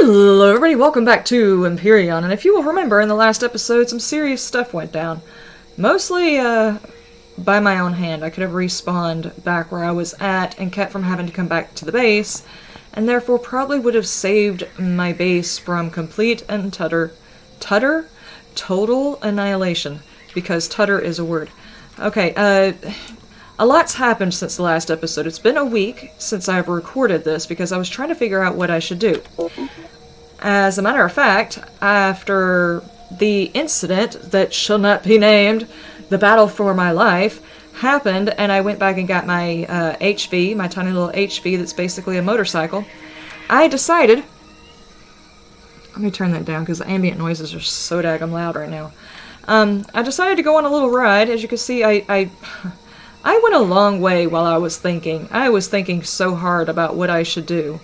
Hello everybody, welcome back to Empyrion, and if you will remember, in the last episode some serious stuff went down. Mostly, by my own hand. I could have respawned back where I was at and kept from having to come back to the base, and therefore probably would have saved my base from complete and total annihilation, because tutter is a word. Okay, a lot's happened since the last episode. It's been a week since I've recorded this because I was trying to figure out what I should do. As a matter of fact, after the incident that shall not be named, the battle for my life, happened, and I went back and got my HV, my tiny little HV that's basically a motorcycle, I decided... Let me turn that down because the ambient noises are so daggum loud right now. I decided to go on a little ride. As you can see, I went a long way while I was thinking. I was thinking so hard about what I should do.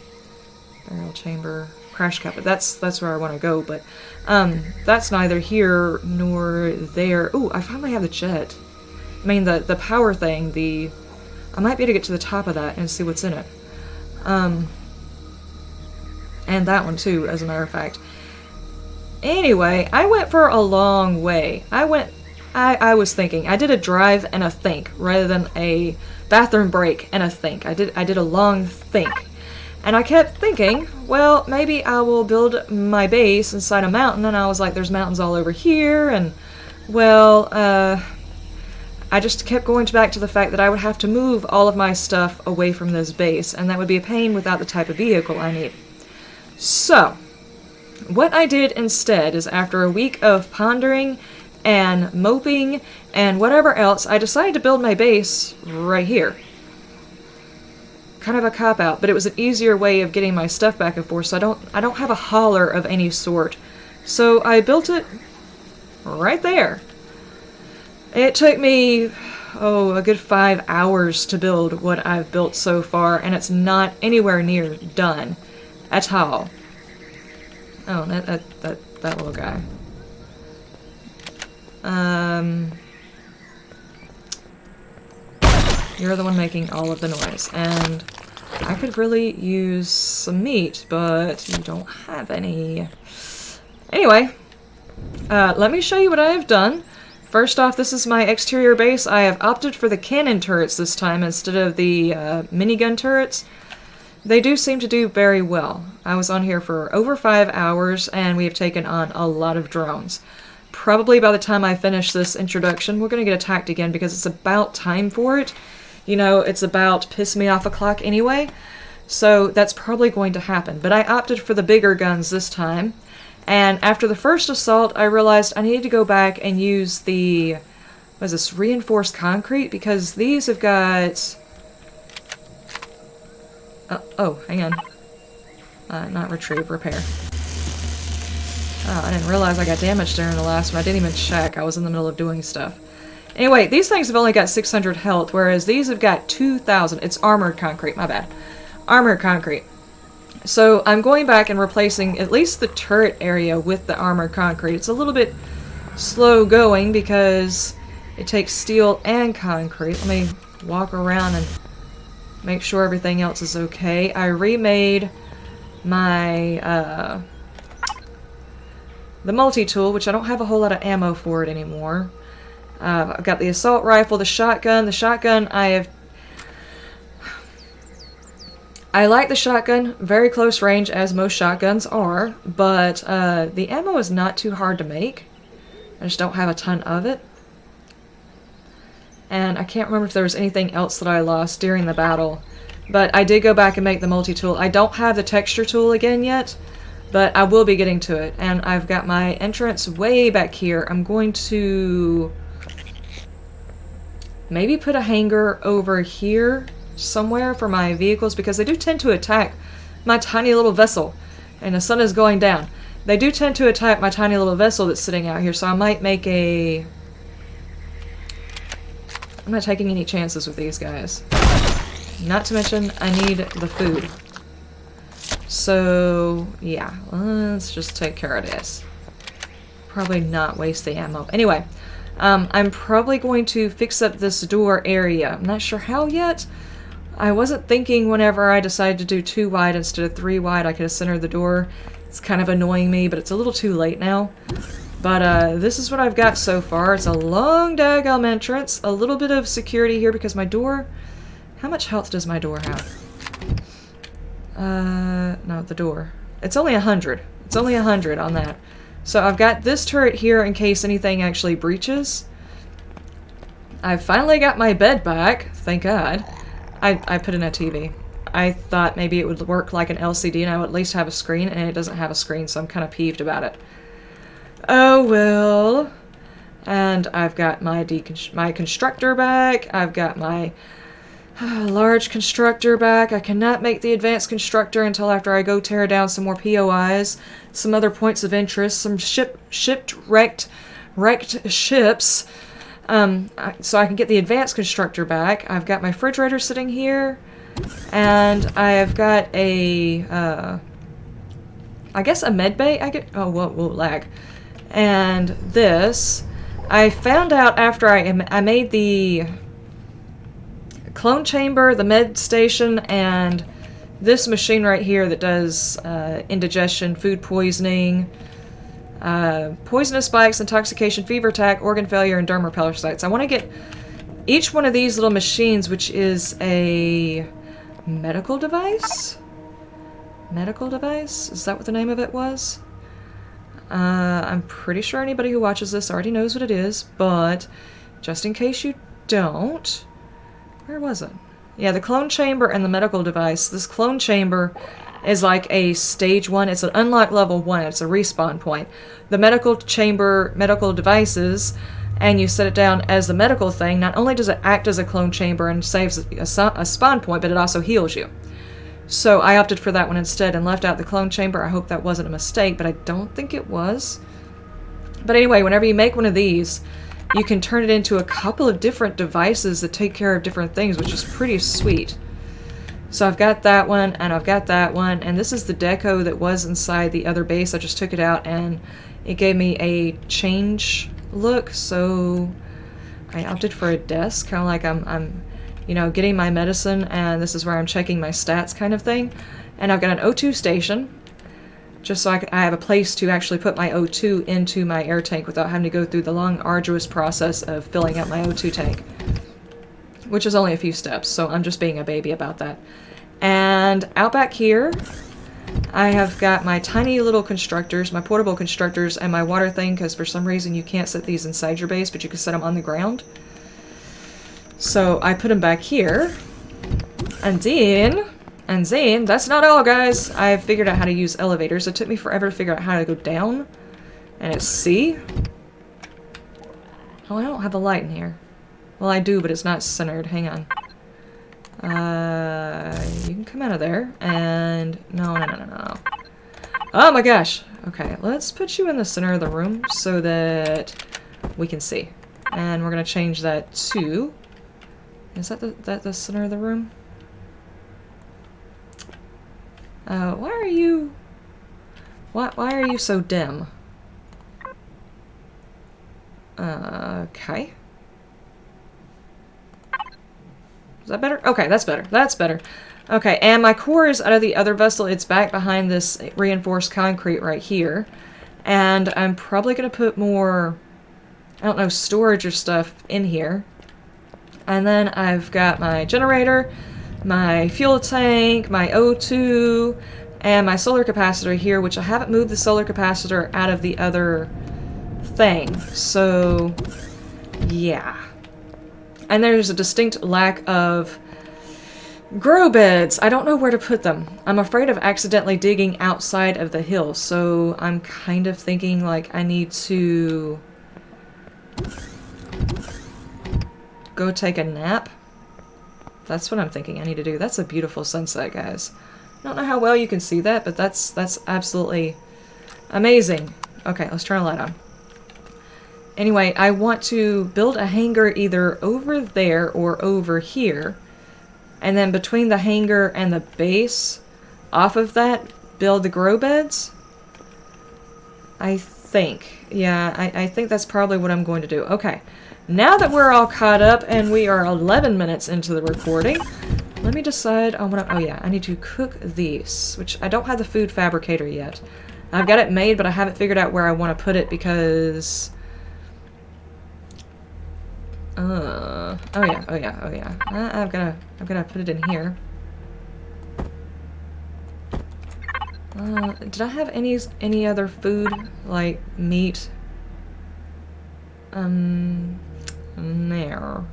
Burial chamber, crash cap. That's where I want to go, but that's neither here nor there. Ooh, I finally have the jet. I mean, the power thing, I might be able to get to the top of that and see what's in it. And that one too, as a matter of fact. Anyway, I went for a long way. I was thinking. I did a drive and a think rather than a bathroom break and a think. I did a long think. And I kept thinking, well, maybe I will build my base inside a mountain, and I was like, there's mountains all over here, and, well, I just kept going back to the fact that I would have to move all of my stuff away from this base, and that would be a pain without the type of vehicle I need. So, what I did instead is, after a week of pondering and moping and whatever else, I decided to build my base right here. Kind of a cop-out, but it was an easier way of getting my stuff back and forth, so I don't have a hauler of any sort. So I built it right there. It took me, a good 5 hours to build what I've built so far, and it's not anywhere near done at all. Oh, that little guy. You're the one making all of the noise, and I could really use some meat, but you don't have any. Anyway, let me show you what I have done. First off, this is my exterior base. I have opted for the cannon turrets this time instead of the minigun turrets. They do seem to do very well. I was on here for over 5 hours, and we have taken on a lot of drones. Probably by the time I finish this introduction, we're going to get attacked again because it's about time for it. You know, it's about piss me off o'clock anyway, so that's probably going to happen. But I opted for the bigger guns this time, and after the first assault, I realized I needed to go back and use the, what is this, reinforced concrete, because these have got... oh, hang on. Not retrieve, repair. Oh, I didn't realize I got damaged during the last one. I didn't even check. I was in the middle of doing stuff. Anyway, these things have only got 600 health, whereas these have got 2,000. It's armored concrete, my bad. Armored concrete. So I'm going back and replacing at least the turret area with the armored concrete. It's a little bit slow going because it takes steel and concrete. Let me walk around and make sure everything else is okay. I remade my, the multi-tool, which I don't have a whole lot of ammo for it anymore. I've got the assault rifle, the shotgun. The shotgun I like the shotgun, very close range as most shotguns are, but the ammo is not too hard to make. I just don't have a ton of it. And I can't remember if there was anything else that I lost during the battle, but I did go back and make the multi-tool. I don't have the texture tool again yet, but I will be getting to it. And I've got my entrance way back here. I'm going to maybe put a hangar over here somewhere for my vehicles, because they do tend to attack my tiny little vessel. And the sun is going down. They do tend to attack my tiny little vessel that's sitting out here, so I might make a... I'm not taking any chances with these guys. Not to mention, I need the food. So, yeah, let's just take care of this. Probably not waste the ammo. Anyway, I'm probably going to fix up this door area. I'm not sure how yet. I wasn't thinking whenever I decided to do 2 wide instead of 3 wide I could have centered the door. It's kind of annoying me, but it's a little too late now. But this is what I've got so far. It's a long daggum entrance, a little bit of security here because my door... How much health does my door have? No, the door. It's only 100. It's only 100 on that. So I've got this turret here in case anything actually breaches. I've finally got my bed back, thank God. I put in a TV. I thought maybe it would work like an LCD and I would at least have a screen, and it doesn't have a screen, so I'm kind of peeved about it. Oh well. And I've got my constructor back. I've got my large constructor back. I cannot make the advanced constructor until after I go tear down some more POIs, some other points of interest, some wrecked ships. So I can get the advanced constructor back. I've got my refrigerator sitting here, and I've got a, I guess a med bay. Oh, whoa, lag. And this, I found out after I made the clone chamber, the med station, and this machine right here that does indigestion, food poisoning, poisonous spikes, intoxication, fever attack, organ failure, and dermal parasites. I want to get each one of these little machines, which is a medical device? Medical device? Is that what the name of it was? I'm pretty sure anybody who watches this already knows what it is, but just in case you don't, where was it? Yeah, the clone chamber and the medical device. This clone chamber is like a stage 1. It's an unlock level 1. It's a respawn point. The medical chamber, medical devices, and you set it down as the medical thing. Not only does it act as a clone chamber and saves a spawn point, but it also heals you. So I opted for that one instead and left out the clone chamber. I hope that wasn't a mistake, but I don't think it was. But anyway, whenever you make one of these, you can turn it into a couple of different devices that take care of different things, which is pretty sweet. So I've got that one, and I've got that one, and this is the deco that was inside the other base. I just took it out, and it gave me a change look, so I opted for a desk, kind of like I'm you know, getting my medicine, and this is where I'm checking my stats kind of thing. And I've got an O2 station, just so I have a place to actually put my O2 into my air tank without having to go through the long, arduous process of filling up my O2 tank, which is only a few steps, so I'm just being a baby about that. And out back here, I have got my tiny little constructors, my portable constructors, and my water thing, because for some reason you can't set these inside your base, but you can set them on the ground. So I put them back here, and then, that's not all, guys. I've figured out how to use elevators. It took me forever to figure out how to go down, and it's C. Oh, I don't have a light in here. Well, I do, but it's not centered. Hang on. You can come out of there, and no. Oh my gosh. Okay, let's put you in the center of the room so that we can see. And we're gonna change that to... Is that the center of the room? Why are you... Why are you so dim? Okay. Is that better? Okay, that's better. That's better. Okay, and my core is out of the other vessel. It's back behind this reinforced concrete right here. And I'm probably going to put more, I don't know, storage or stuff in here. And then I've got my generator, my fuel tank, my O2, and my solar capacitor here, which I haven't moved the solar capacitor out of the other thing. So, yeah. And there's a distinct lack of grow beds. I don't know where to put them. I'm afraid of accidentally digging outside of the hill, so I'm kind of thinking like I need to go take a nap. That's what I'm thinking I need to do. That's a beautiful sunset, guys. I don't know how well you can see that, but that's absolutely amazing. Okay, let's turn the light on. Anyway, I want to build a hangar either over there or over here. And then between the hangar and the base, off of that, build the grow beds. I think. Yeah, I think that's probably what I'm going to do. Okay. Now that we're all caught up and we are 11 minutes into the recording, let me decide on what oh yeah, I need to cook these, which I don't have the food fabricator yet. I've got it made, but I haven't figured out where I want to put it because... oh yeah. I've gotta put it in here. Did I have any other food, like meat? There.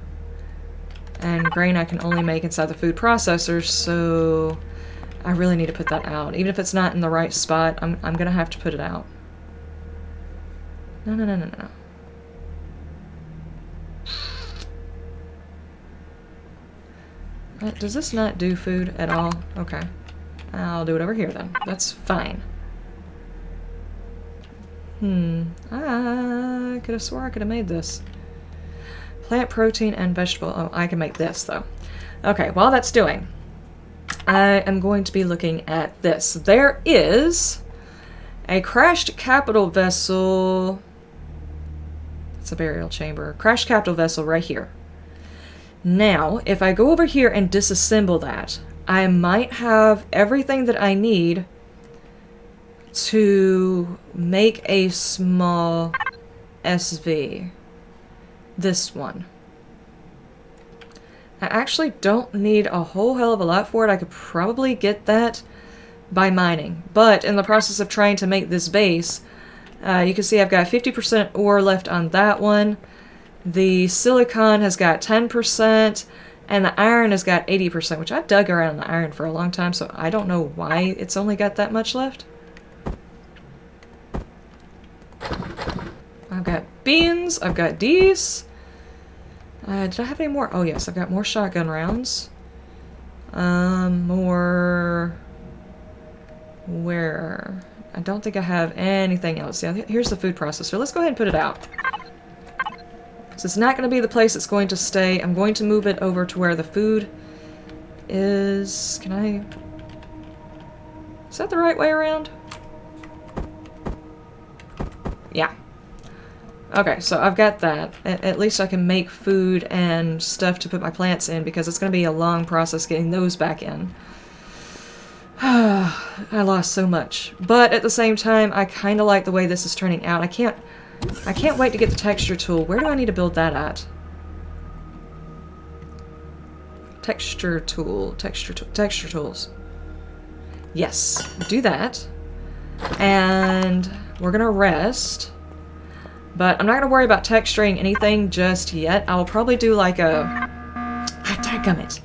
And grain I can only make inside the food processor, so I really need to put that out. Even if it's not in the right spot, I'm gonna have to put it out. No. Does this not do food at all? Okay. I'll do it over here then. That's fine. I could have swore I could have made this. Plant protein and vegetable. Oh, I can make this though. Okay, while that's doing, I am going to be looking at this. There is a crashed capital vessel. It's a burial chamber. Crashed capital vessel right here. Now, if I go over here and disassemble that, I might have everything that I need to make a small SV. This one. I actually don't need a whole hell of a lot for it. I could probably get that by mining. But in the process of trying to make this base, you can see I've got 50% ore left on that one. The silicon has got 10%, and the iron has got 80%, which I've dug around the iron for a long time, so I don't know why it's only got that much left. I've got beans, I've got these. Did I have any more? Oh yes, I've got more shotgun rounds. More... Where? I don't think I have anything else. Yeah, here's the food processor. Let's go ahead and put it out. So it's not going to be the place it's going to stay. I'm going to move it over to where the food is. Can I... Is that the right way around? Yeah. Okay, so I've got that. At least I can make food and stuff to put my plants in, because it's going to be a long process getting those back in. I lost so much. But at the same time, I kind of like the way this is turning out. I can't wait to get the texture tool. Where do I need to build that at? Texture tools. Yes, do that. And we're gonna rest. But I'm not gonna worry about texturing anything just yet. I'll probably do like a... Dadgummit.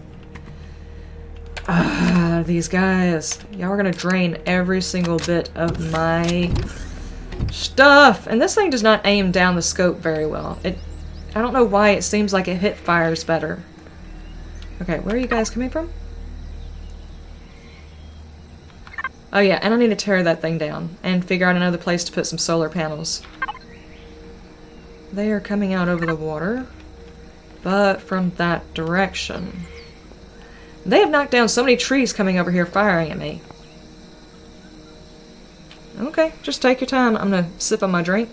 These guys. Y'all are gonna drain every single bit of my stuff. And this thing does not aim down the scope very well. I don't know why it seems like it hit fires better. Okay, where are you guys coming from? Oh yeah, and I need to tear that thing down and figure out another place to put some solar panels. They are coming out over the water, but from that direction. They have knocked down so many trees coming over here firing at me. Okay, just take your time. I'm gonna sip on my drink.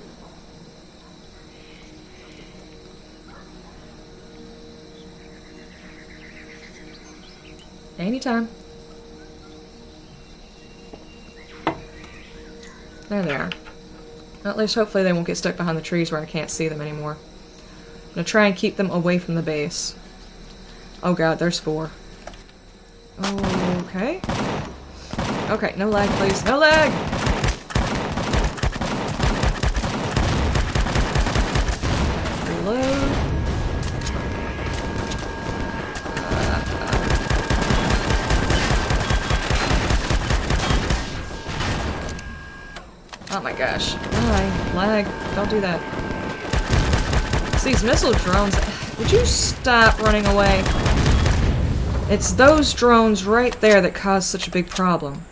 Anytime. There they are. At least hopefully they won't get stuck behind the trees where I can't see them anymore. I'm gonna try and keep them away from the base. Oh god, there's 4. Okay. Okay, no lag please. No lag! Reload. Oh my gosh. Why? Lag. Don't do that. It's these missile drones. Would you stop running away? It's those drones right there that cause such a big problem.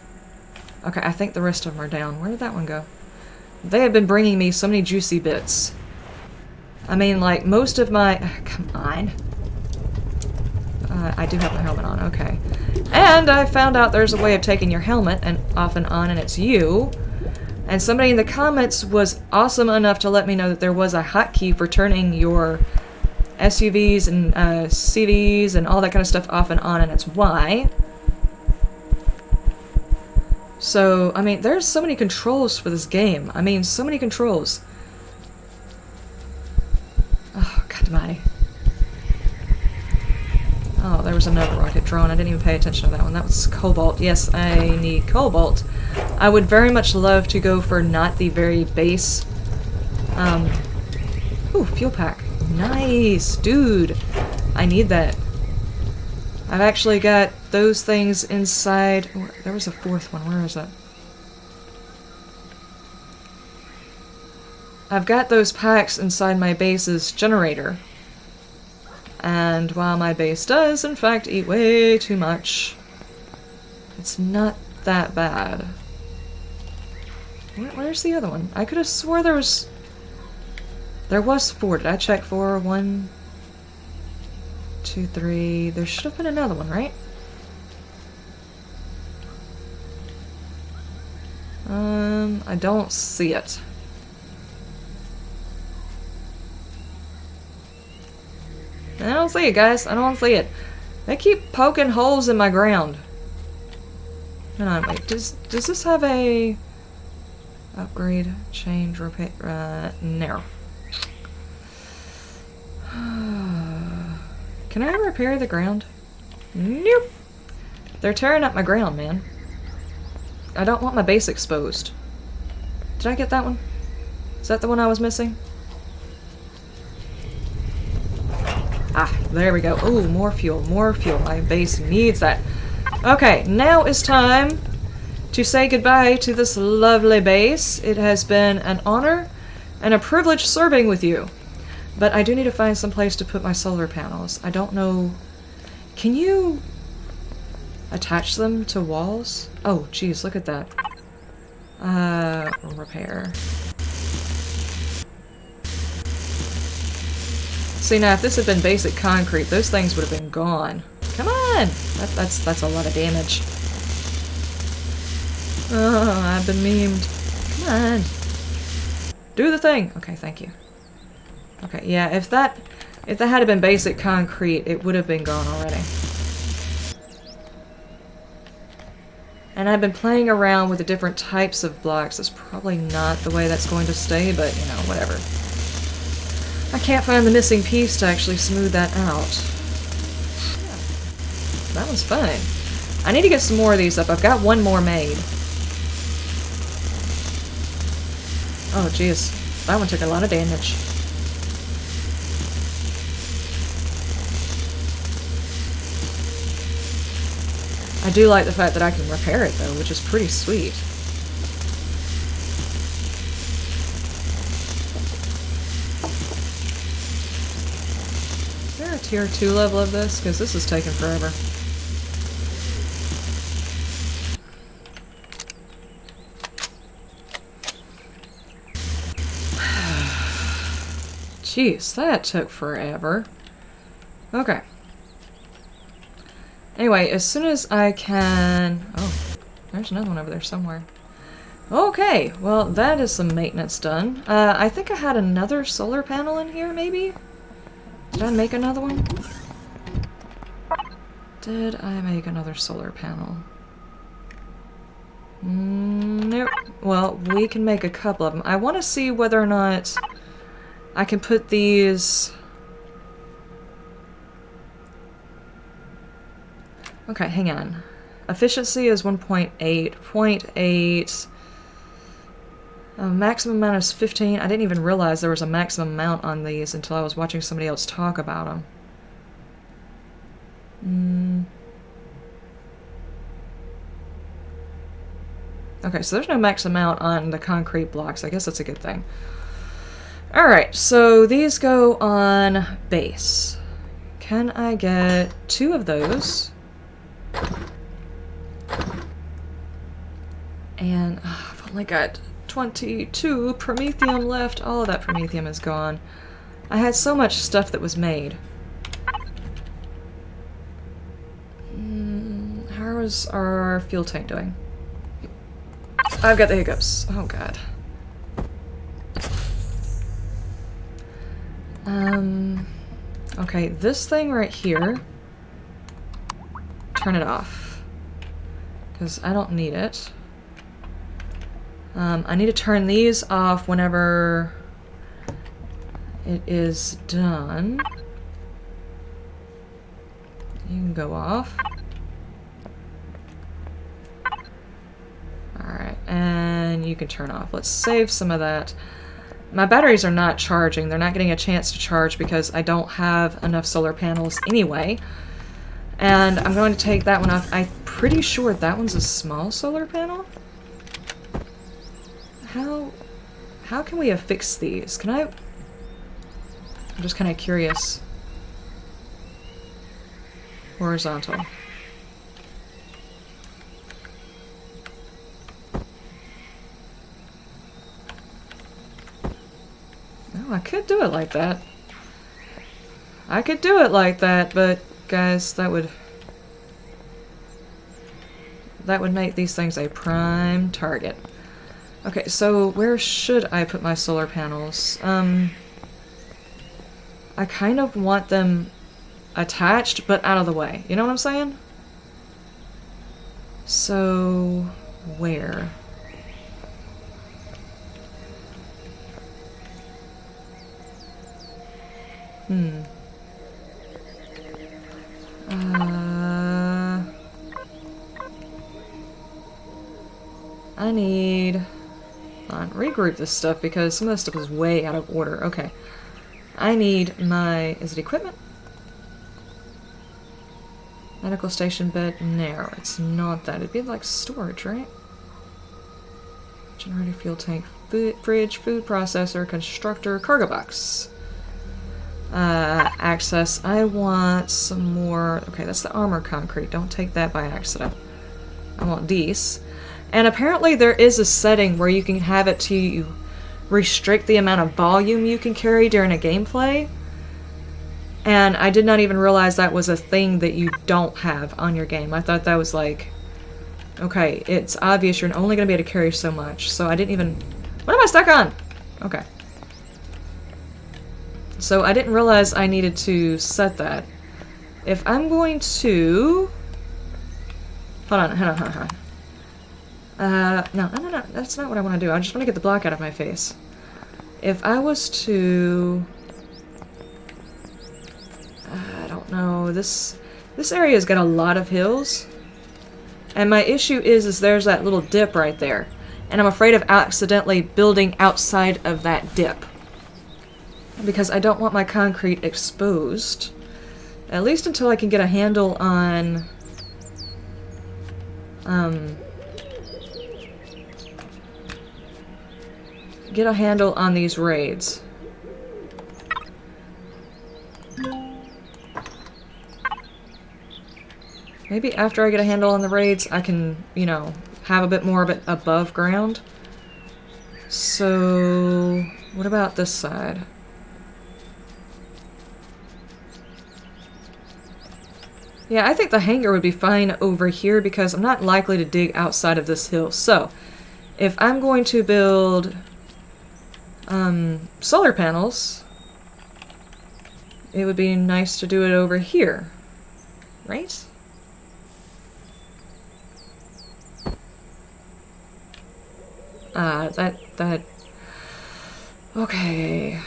Okay, I think the rest of them are down. Where did that one go? They have been bringing me so many juicy bits. I mean, like, most of my... come on. I do have my helmet on, okay. And I found out there's a way of taking your helmet and off and on, and it's you. And somebody in the comments was awesome enough to let me know that there was a hotkey for turning your SUVs and CVs and all that kind of stuff off and on, and it's Y. So, I mean, there's so many controls for this game. I mean, so many controls. Oh, God almighty. Oh, there was another rocket drone. I didn't even pay attention to that one. That was cobalt. Yes, I need cobalt. I would very much love to go for not the very base. Ooh, fuel pack. Nice, dude. I need that. I've actually got those things inside. There was a fourth one. Where is it? I've got those packs inside my base's generator. And while my base does, in fact, eat way too much, it's not that bad. Where's the other one? I could have swore there was... There was 4. Did I check 4? 1, 2, 3. There should have been another one, right? I don't see it. I don't see it, guys. I don't see it. They keep poking holes in my ground. Hang on, wait. Does this have a... Upgrade, change, repair... no. Can I repair the ground? Nope. They're tearing up my ground, man. I don't want my base exposed. Did I get that one? Is that the one I was missing? Ah, there we go. Oh, more fuel, more fuel. My base needs that. Okay, now is time to say goodbye to this lovely base. It has been an honor and a privilege serving with you. But I do need to find some place to put my solar panels. I don't know... Can you attach them to walls? Oh, geez, look at that. Repair. See, now if this had been basic concrete, those things would have been gone. Come on! That's a lot of damage. Oh, I've been memed. Come on. Do the thing! Okay, thank you. Okay, yeah, if that had been basic concrete, it would have been gone already. And I've been playing around with the different types of blocks. That's probably not the way that's going to stay, but, you know, whatever. I can't find the missing piece to actually smooth that out. Yeah, that was fun. I need to get some more of these up. I've got one more made. Oh, jeez. That one took a lot of damage. I do like the fact that I can repair it, though, which is pretty sweet. Is there a tier 2 level of this? Because this is taking forever. Jeez, that took forever. Okay. Anyway, as soon as I can... Oh, there's another one over there somewhere. Okay, well, that is some maintenance done. I think I had another solar panel in here, maybe? Did I make another one? Did I make another solar panel? Nope. Well, we can make a couple of them. I want to see whether or not I can put these... Okay, hang on. Efficiency is 1.8. 0.8. Maximum amount is 15. I didn't even realize there was a maximum amount on these until I was watching somebody else talk about them. Okay, so there's no max amount on the concrete blocks. I guess that's a good thing. Alright, so these go on base. Can I get 2 of those? And I've only got 22 promethium left. All of that promethium is gone. I had so much stuff that was made. How is our fuel tank doing? I've got the hiccups. Oh god. Okay, this thing right here, turn it off, because I don't need it. I need to turn these off whenever it is done. You can go off. Alright, and you can turn off. Let's save some of that. My batteries are not charging. They're not getting a chance to charge because I don't have enough solar panels anyway. And I'm going to take that one off. I'm pretty sure that one's a small solar panel. How can we affix these? Can I... I'm just kind of curious. Horizontal. Oh, I could do it like that. I could do it like that, but guys, that would make these things a prime target. Okay, so where should I put my solar panels? I kind of want them attached, but out of the way. You know what I'm saying? So, where? I need... regroup this stuff because some of this stuff is way out of order. Okay. I need my... Is it equipment? Medical station bed? No, it's not that. It'd be like storage, right? Generator, fuel tank, fridge, food processor, constructor, cargo box. Access. I want some more... Okay, that's the armor concrete. Don't take that by accident. I want these. And apparently there is a setting where you can have it to restrict the amount of volume you can carry during a gameplay. And I did not even realize that was a thing that you don't have on your game. I thought that was like, okay, it's obvious you're only going to be able to carry so much. So I didn't even... What am I stuck on? Okay. So I didn't realize I needed to set that. If I'm going to... Hold on. No, that's not what I want to do. I just want to get the block out of my face. If I was to... I don't know, this area's got a lot of hills. And my issue is there's that little dip right there. And I'm afraid of accidentally building outside of that dip. Because I don't want my concrete exposed. At least until I can get a handle on... get a handle on these raids. Maybe after I get a handle on the raids, I can, you know, have a bit more of it above ground. So, what about this side? Yeah, I think the hangar would be fine over here because I'm not likely to dig outside of this hill. So, if I'm going to build solar panels, it would be nice to do it over here, right? That... Okay.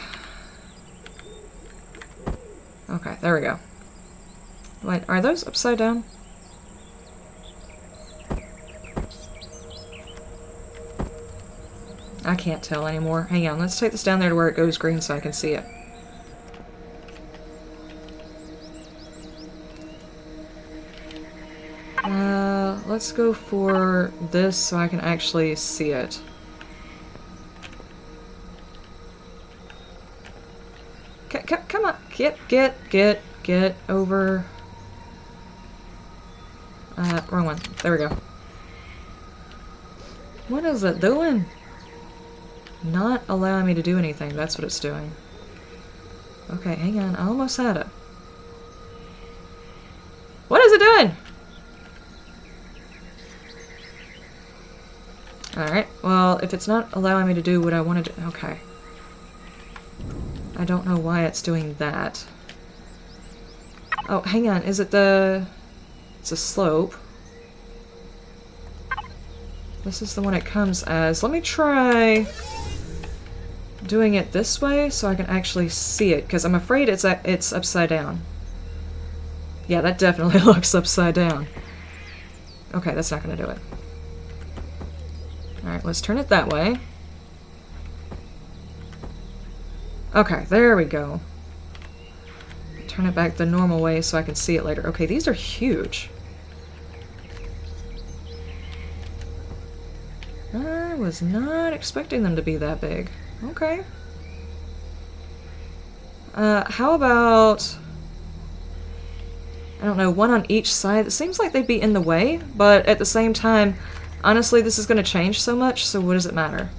Okay, there we go. Wait, are those upside down? I can't tell anymore. Hang on, let's take this down there to where it goes green so I can see it. Let's go for this so I can actually see it. Come on, get over. Wrong one. There we go. What is it doing? Not allowing me to do anything. That's what it's doing. Okay, hang on. I almost had it. What is it doing? Alright, well, if it's not allowing me to do what I wanted to... Okay. I don't know why it's doing that. Oh, hang on. Is it the... It's a slope. This is the one it comes as. Let me try doing it this way so I can actually see it, because I'm afraid it's upside down. Yeah, that definitely looks upside down. Okay, that's not going to do it. Alright, let's turn it that way. Okay, there we go. Turn it back the normal way so I can see it later. Okay, these are huge. I was not expecting them to be that big. Okay. How about... I don't know, one on each side? It seems like they'd be in the way, but at the same time, honestly, this is going to change so much, so what does it matter?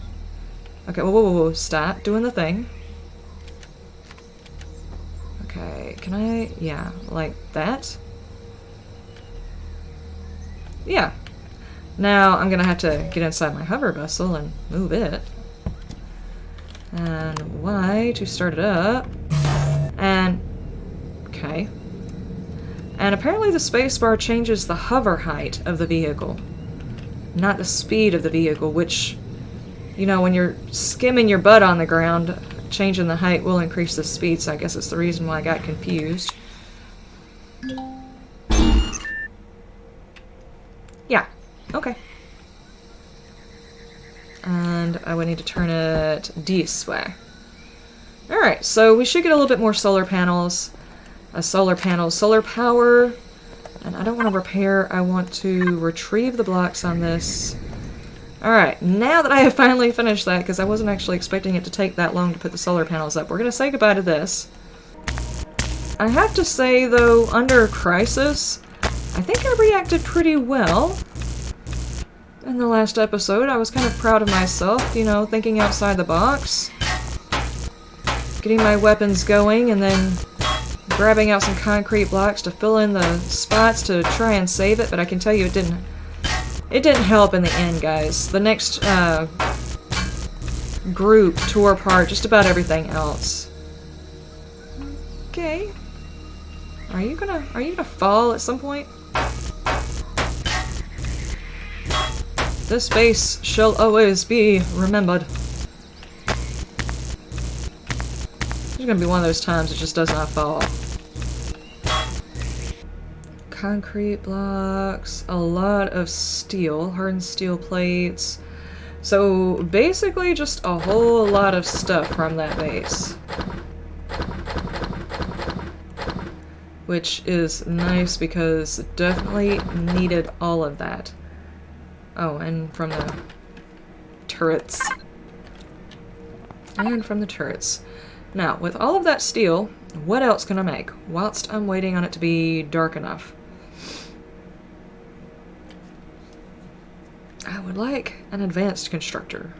Okay, whoa, whoa, whoa, whoa, stop doing the thing. Okay, can I... yeah, like that? Yeah. Now I'm gonna have to get inside my hover vessel and move it. And Y to start it up. And... okay. And apparently the spacebar changes the hover height of the vehicle, not the speed of the vehicle, which, you know, when you're skimming your butt on the ground, changing the height will increase the speed, so I guess it's the reason why I got confused. Yeah, okay. And I would need to turn it this way. Alright, so we should get a little bit more solar panels. Solar power. And I don't want to repair, I want to retrieve the blocks on this. Alright, now that I have finally finished that, because I wasn't actually expecting it to take that long to put the solar panels up, we're going to say goodbye to this. I have to say, though, under Crisis, I think I reacted pretty well. In the last episode, I was kind of proud of myself, you know, thinking outside the box. Getting my weapons going, and then grabbing out some concrete blocks to fill in the spots to try and save it, but I can tell you it didn't help in the end, guys. The next group tore apart just about everything else. Okay. Are you gonna fall at some point? This base shall always be remembered. There's gonna be one of those times it just does not fall. Concrete blocks, a lot of steel, hardened steel plates. So basically just a whole lot of stuff from that base. Which is nice because it definitely needed all of that. Oh, and from the turrets. And from the turrets. Now, with all of that steel, what else can I make whilst I'm waiting on it to be dark enough? I would like an advanced constructor.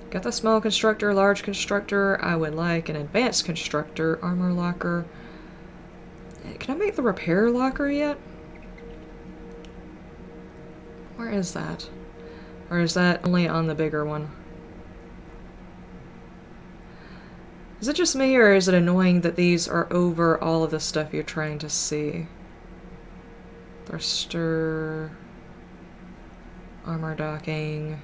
Got the small constructor, large constructor. I would like an advanced constructor, armor locker. Can I make the repair locker yet? Where is that? Or is that only on the bigger one? Is it just me, or is it annoying that these are over all of the stuff you're trying to see? Thruster... armor docking...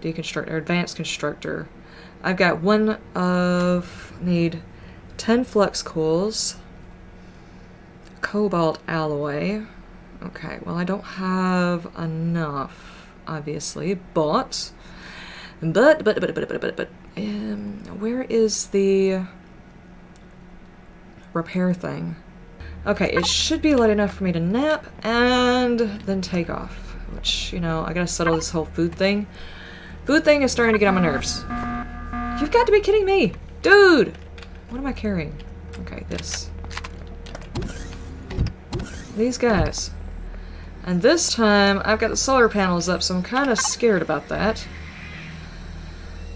deconstructor, advanced constructor. I've got one of... need 10 flux cools. Cobalt alloy. Okay, well I don't have enough, obviously, but where is the repair thing? Okay, it should be light enough for me to nap and then take off, which, you know, I gotta settle this whole food thing. Food thing is starting to get on my nerves. You've got to be kidding me! Dude! What am I carrying? Okay, this. These guys. And this time, I've got the solar panels up, so I'm kind of scared about that.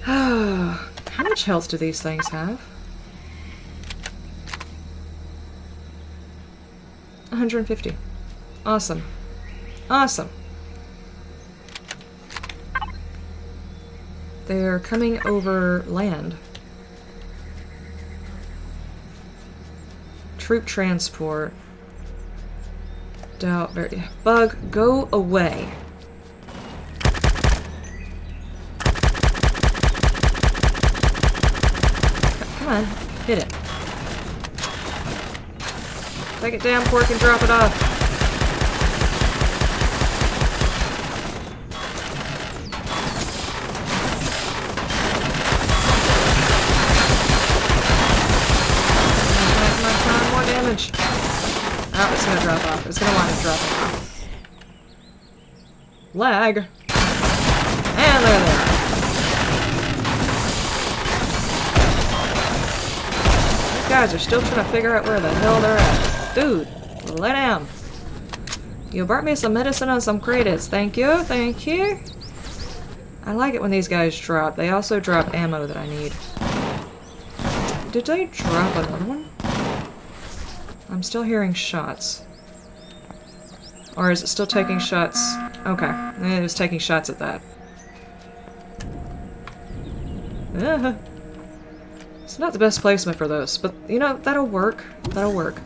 How much health do these things have? 150. Awesome. Awesome. They're coming over land. Troop transport. Doubt very... Bug, go away. Come on, hit it. Take it down, pork, and drop it off. More damage. Oh, it's gonna drop off. It's gonna wind up dropping off. Lag. And there they are. These guys are still trying to figure out where the hell they're at. Dude, lay down. You brought me some medicine and some credits. Thank you, thank you. I like it when these guys drop. They also drop ammo that I need. Did they drop another one? I'm still hearing shots. Or is it still taking shots? Okay, it was taking shots at that. It's not the best placement for those, but you know, that'll work. That'll work.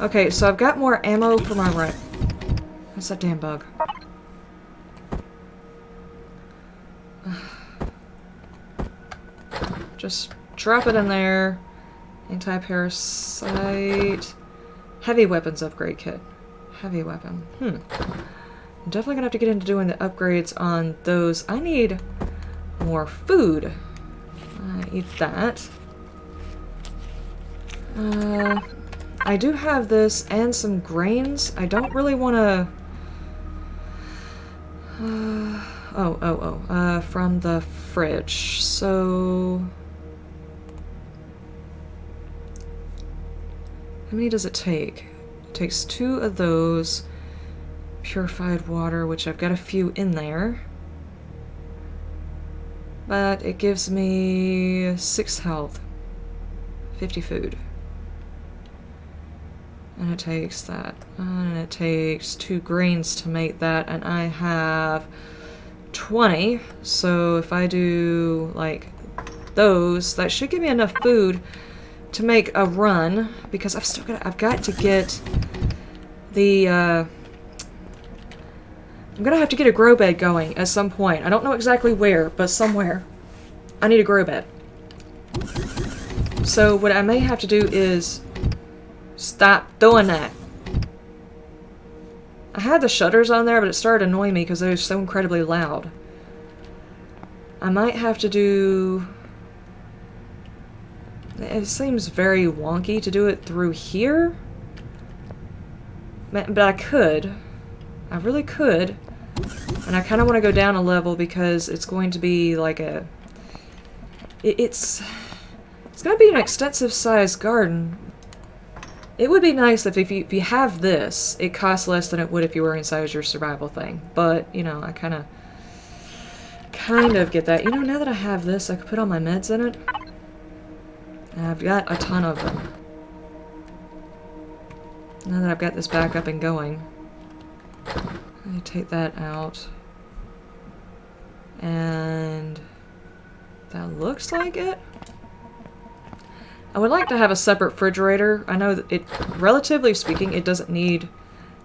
Okay, so I've got more ammo for my right. What's that damn bug? Just drop it in there. Anti-parasite. Heavy weapons upgrade kit. Heavy weapon. I'm definitely gonna have to get into doing the upgrades on those. I need more food. Eat that. I do have this and some grains. I don't really want to... from the fridge. So... how many does it take? It takes 2 of those. Purified water, which I've got a few in there. But it gives me 6 health. 50 food. And it takes that. And it takes 2 grains to make that. And I have 20. So if I do, like, those, that should give me enough food to make a run. Because I've got to get the, I'm gonna have to get a grow bed going at some point. I don't know exactly where, but somewhere. I need a grow bed. So what I may have to do is stop doing that. I had the shutters on there, but it started annoying me because they were so incredibly loud. I might have to do... it seems very wonky to do it through here. But I could. I really could. And I kind of want to go down a level because it's going to be like a... It's going to be an extensive sized garden. It would be nice if you have this, it costs less than it would if you were inside your survival thing. But, you know, I kind of get that. You know, now that I have this, I could put all my meds in it. And I've got a ton of them. Now that I've got this back up and going. Let me take that out. And that looks like it. I would like to have a separate refrigerator. I know that it, relatively speaking, it doesn't need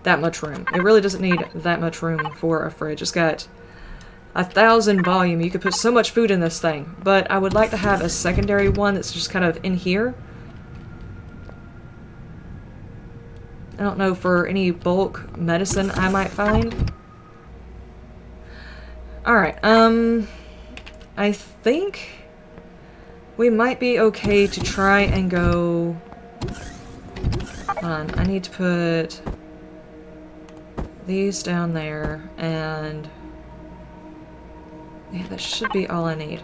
that much room. It really doesn't need that much room for a fridge. It's got 1,000 volume. You could put so much food in this thing. But I would like to have a secondary one that's just kind of in here. I don't know, for any bulk medicine I might find. Alright, I think we might be okay to try and go... hold on, I need to put these down there, and... yeah, that should be all I need.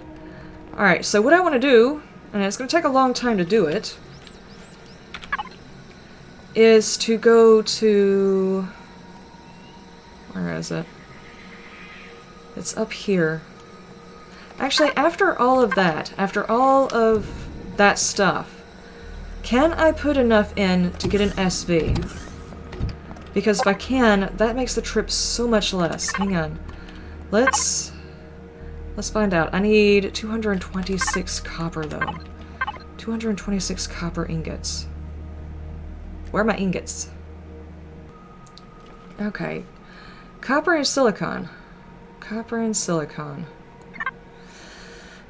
Alright, so what I want to do, and it's going to take a long time to do it, is to go to... where is it? It's up here. Actually, after all of that stuff, can I put enough in to get an SV? Because if I can, that makes the trip so much less. Hang on. Let's find out. I need 226 copper, though. 226 copper ingots. Where are my ingots? Okay. Copper and silicon. Copper and silicon.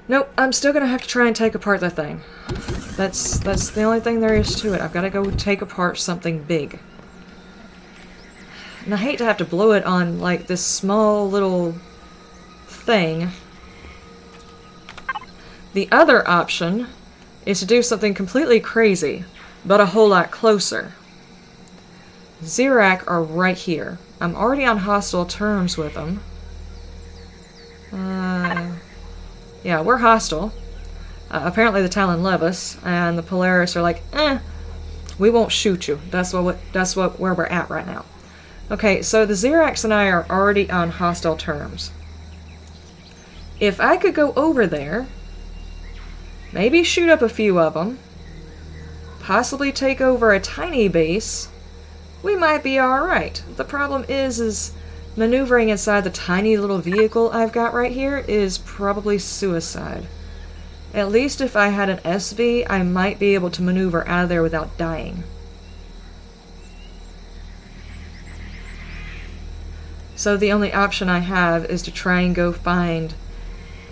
Nope, I'm still gonna have to try and take apart that thing. That's the only thing there is to it. I've got to go take apart something big. And I hate to have to blow it on, like, this small little thing. The other option is to do something completely crazy, but a whole lot closer. Xerac are right here. I'm already on hostile terms with them. Yeah, we're hostile. Apparently the Talon love us, and the Polaris are like, we won't shoot you. That's where we're at right now. Okay, so the Xerax and I are already on hostile terms. If I could go over there, maybe shoot up a few of them, possibly take over a tiny base, we might be alright. The problem is maneuvering inside the tiny little vehicle I've got right here is probably suicide. At least if I had an SV, I might be able to maneuver out of there without dying. So the only option I have is to try and go find,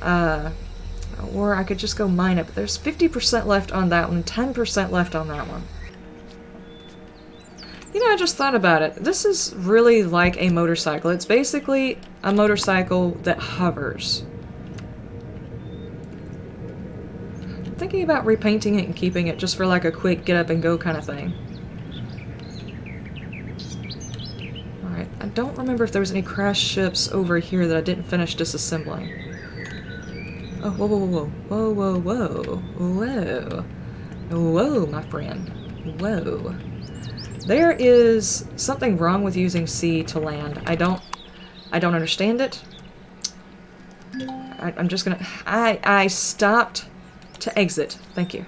or I could just go mine it, but there's 50% left on that one, 10% left on that one. You know, I just thought about it. This is really like a motorcycle. It's basically a motorcycle that hovers. I'm thinking about repainting it and keeping it just for like a quick get up and go kind of thing. Alright, I don't remember if there was any crashed ships over here that I didn't finish disassembling. Oh, whoa, whoa, whoa, whoa, whoa, whoa, whoa, whoa, my friend, whoa. There is something wrong with using C to land. I don't understand it. I'm just gonna... I stopped to exit. Thank you.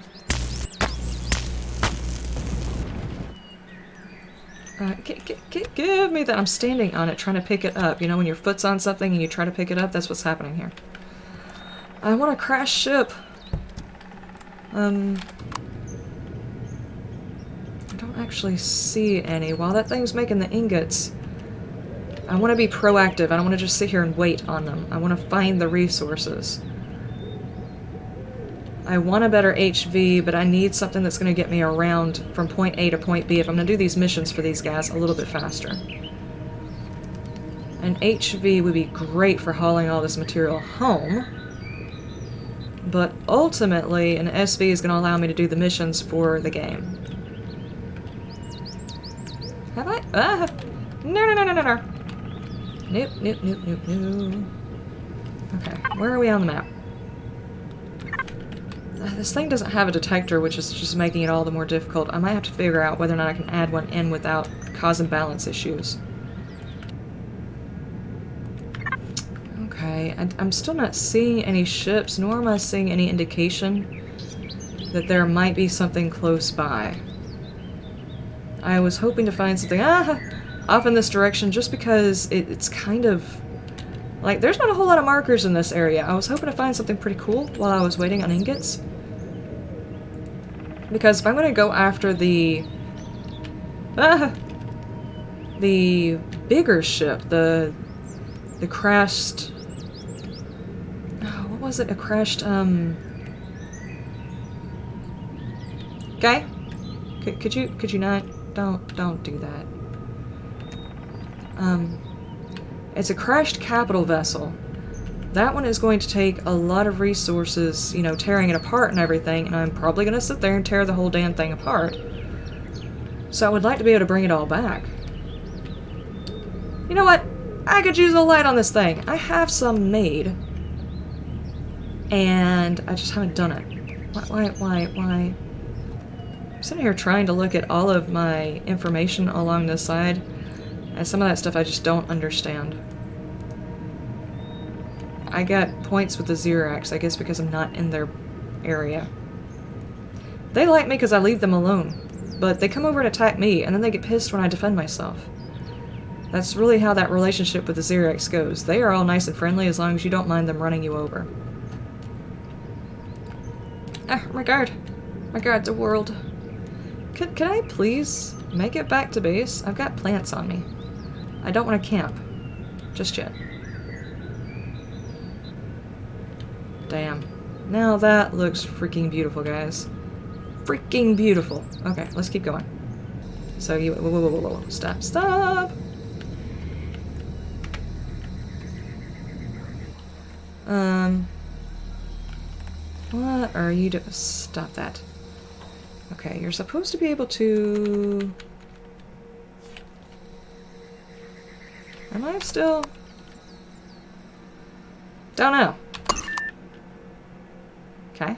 Give me that. I'm standing on it trying to pick it up. You know, when your foot's on something and you try to pick it up, that's what's happening here. I want to crash ship. I don't actually see any. While that thing's making the ingots, I want to be proactive. I don't want to just sit here and wait on them. I want to find the resources. I want a better HV, but I need something that's going to get me around from point A to point B if I'm going to do these missions for these guys a little bit faster. An HV would be great for hauling all this material home, but ultimately an SV is going to allow me to do the missions for the game. Have I? No. Nope. Okay, where are we on the map? This thing doesn't have a detector, which is just making it all the more difficult. I might have to figure out whether or not I can add one in without causing balance issues. Okay, I'm still not seeing any ships, nor am I seeing any indication that there might be something close by. I was hoping to find something off in this direction just because it's kind of... like, there's not a whole lot of markers in this area. I was hoping to find something pretty cool while I was waiting on ingots. Because if I'm going to go after the bigger ship, the crashed... oh, what was it? A crashed, guy? Could you not? Don't do that. It's a crashed capital vessel. That one is going to take a lot of resources, you know, tearing it apart and everything, and I'm probably going to sit there and tear the whole damn thing apart. So I would like to be able to bring it all back. You know what? I could use a light on this thing. I have some made. And I just haven't done it. Why? I'm sitting here trying to look at all of my information along this side, and some of that stuff I just don't understand. I got points with the Xerax, I guess because I'm not in their area. They like me because I leave them alone, but they come over and attack me, and then they get pissed when I defend myself. That's really how that relationship with the Xerax goes. They are all nice and friendly as long as you don't mind them running you over. My guard the world. Can I please make it back to base? I've got plants on me. I don't want to camp. Just yet. Damn. Now that looks freaking beautiful, guys. Freaking beautiful. Okay, let's keep going. So you... Whoa. Stop. Stop! What are you doing? Stop that. Okay, you're supposed to be able to... Am I still... Don't know. Okay.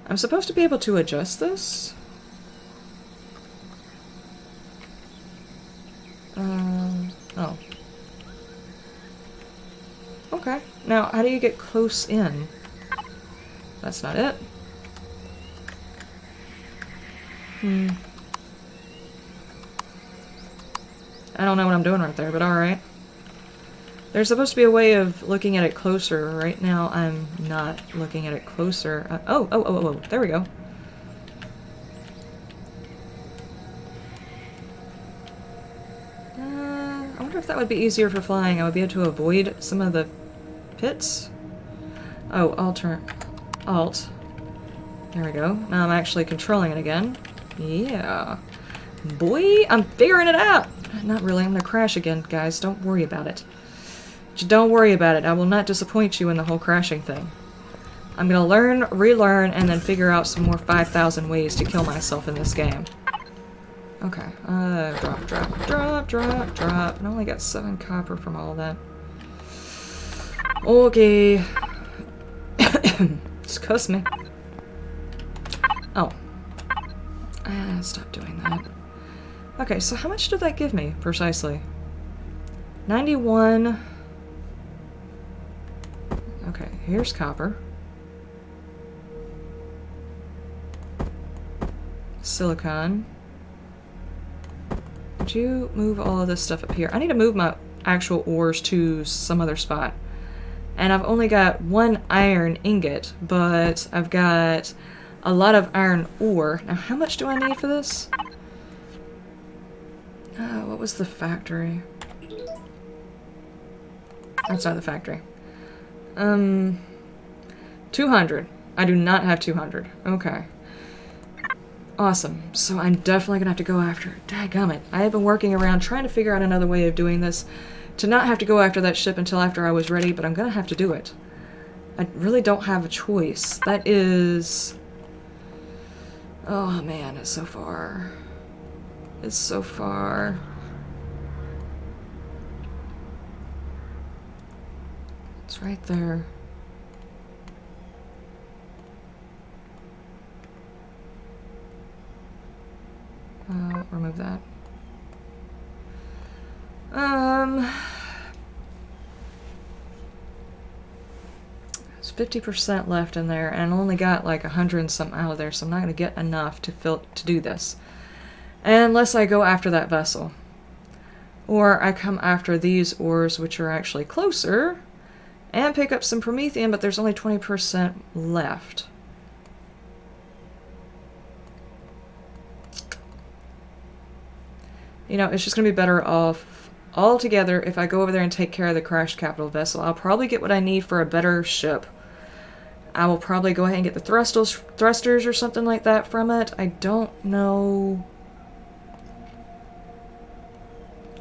I'm supposed to be able to adjust this? Oh. Okay. Now, how do you get close in? That's not it. I don't know what I'm doing right there, but alright. There's supposed to be a way of looking at it closer. Right now, I'm not looking at it closer. Oh, there we go. I wonder if that would be easier for flying. I would be able to avoid some of the pits. Oh, Alt. There we go. Now I'm actually controlling it again. Yeah. Boy, I'm figuring it out! Not really, I'm gonna crash again, guys. Don't worry about it. Just don't worry about it. I will not disappoint you in the whole crashing thing. I'm gonna learn, relearn, and then figure out some more 5,000 ways to kill myself in this game. Okay. Drop. I only got 7 copper from all that. Okay. Excuse me. Oh. Stop doing that. Okay, so how much did that give me, precisely? 91... Okay, here's copper. Silicon. Would you move all of this stuff up here? I need to move my actual ores to some other spot. And I've only got 1 iron ingot, but I've got a lot of iron ore. Now, how much do I need for this? What was the factory? That's not the factory. 200. I do not have 200. Okay. Awesome. So I'm definitely gonna have to go after it. Dadgummit. I have been working around trying to figure out another way of doing this to not have to go after that ship until after I was ready, but I'm gonna have to do it. I really don't have a choice. That is... Oh man, it's so far. It's so far. It's right there. Remove that. There's 50% left in there, and I only got like 100 and something out of there, so I'm not gonna get enough to do this. Unless I go after that vessel. Or I come after these ores, which are actually closer, and pick up some Promethium, but there's only 20% left. You know, it's just going to be better off altogether if I go over there and take care of the crashed capital vessel. I'll probably get what I need for a better ship. I will probably go ahead and get the thrusters or something like that from it. I don't know...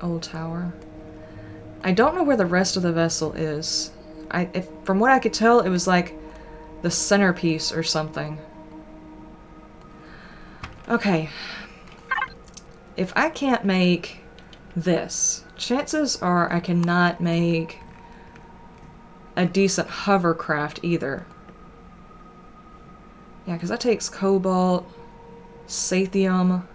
Old tower. I don't know where the rest of the vessel is. From what I could tell, it was like the centerpiece or something. Okay. If I can't make this, chances are I cannot make a decent hovercraft either. Yeah, because that takes cobalt, sathium.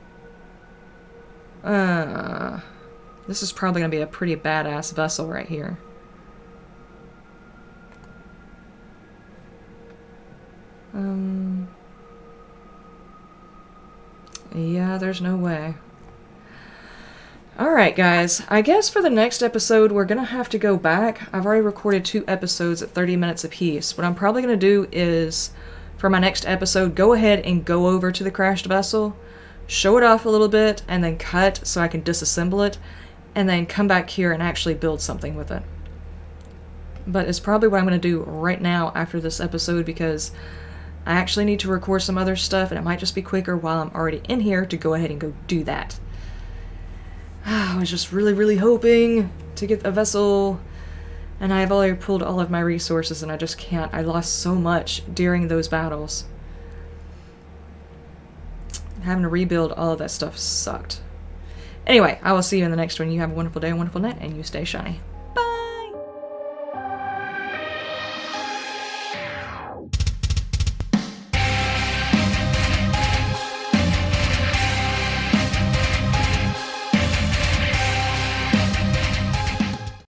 This is probably going to be a pretty badass vessel right here. Yeah, there's no way. Alright guys, I guess for the next episode we're gonna have to go back. I've already recorded 2 episodes at 30 minutes apiece. What I'm probably gonna do is, for my next episode, go ahead and go over to the crashed vessel, show it off a little bit, and then cut so I can disassemble it, and then come back here and actually build something with it. But it's probably what I'm going to do right now after this episode, because I actually need to record some other stuff, and it might just be quicker while I'm already in here to go ahead and go do that. I was just really, really hoping to get a vessel, and I've already pulled all of my resources, and I just can't. I lost so much during those battles. Having to rebuild all of that stuff sucked. Anyway, I will see you in the next one. You have a wonderful day, a wonderful night, and you stay shiny.